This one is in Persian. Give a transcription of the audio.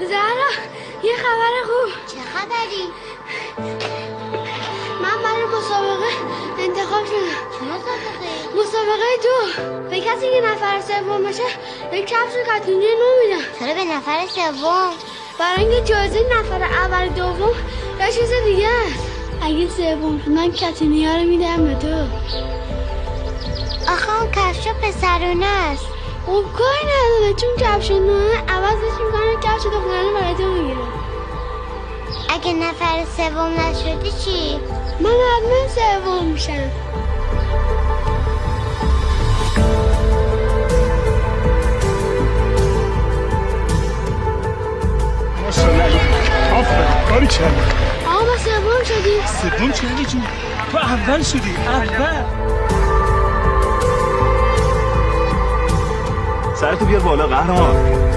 زهرا یه خبر خوب. چه خبری؟ من برای مسابقه انتخاب شدم. چه مسابقه؟ مسابقه 2. به کسی که نفر سوم بشه یک کفش کاتونی نو میدم. چرا به نفر سوم؟ برای اینکه جایزه نفر اول دوم یا چیز دیگه است. اگه سوم شدن کاتونی ها رو میدم به تو. آخه اون کفشا پسرونه است. خب کاری نداره چون کفش نوه عوضش میکنه کفش دخترانه برای تو میگیرم. اگه نفر سوم نشدی چی؟ من حتما سوم میشم. ماشاءالله آفرین کاری کردی. آقا ما سوم شدیم. سوم چه جون؟ تو اول شدی اول. سرتو بیار بالا قهرمان.